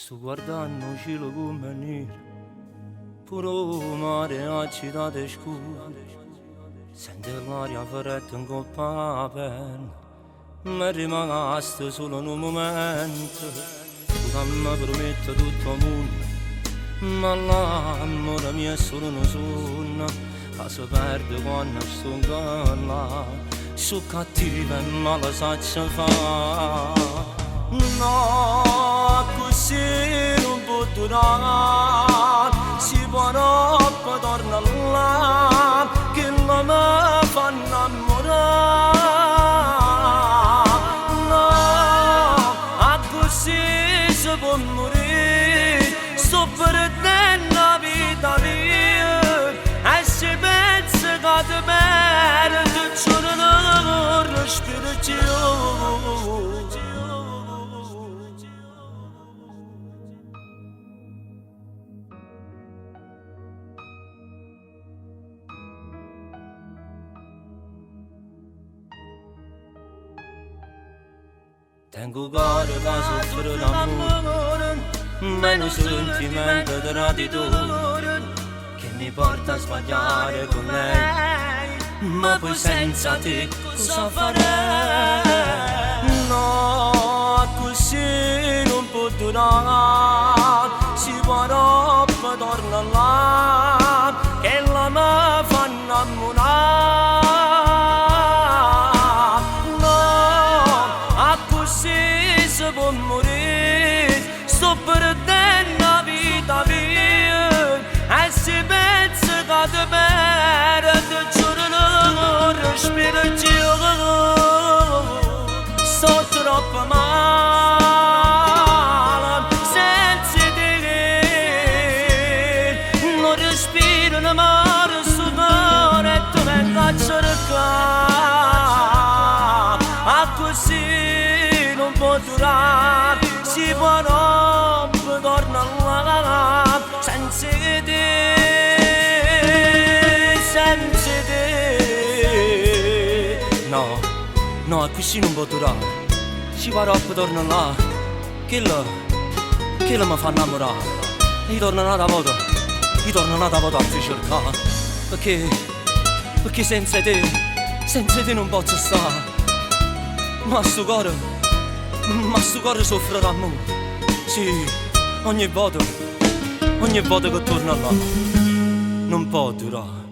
Sto guardando cielo come nero, pure mare agitato e scuro. Sento l'aria fredda in coppa a penna, mi è rimasto solo un momento. Tu che mi prometti tutto il mondo, ma l'amore mio è solo un sogno che si perde quando sto con là. Sono cattiva e male saccio fa. No, così non può durare, si può troppo tornare là, che non mi fa innamorare. No, a così si può morire, sto perdendo la vita mia, e si pensa che ti perdo, giuro non respiro più. Tengo cuore che soffre d'amore, meno sentimento di gratitudine, che mi porta a sbagliare con lei, ma poi senza te cosa farei? No, così non può durare, si può troppo tornare là, che la mi fa innamorare. Si può morire, sto perdendo la vita mia, e si pensa che ti perdo, giuro non respiro più. Sto troppo male senza te, non respiro nemmeno sto cuore e tu vengo a cercare. A così non può durare, si può troppo tornare là, senza te, senza te. No, no, così non può durare, si può troppo tornare là, che la mi fa innamorare. Io torno un'altra volta, a ti cercare, perché senza te non posso stare. Ma sto cuore soffre d'amore. Sì, ogni volta che torna là, non può durare.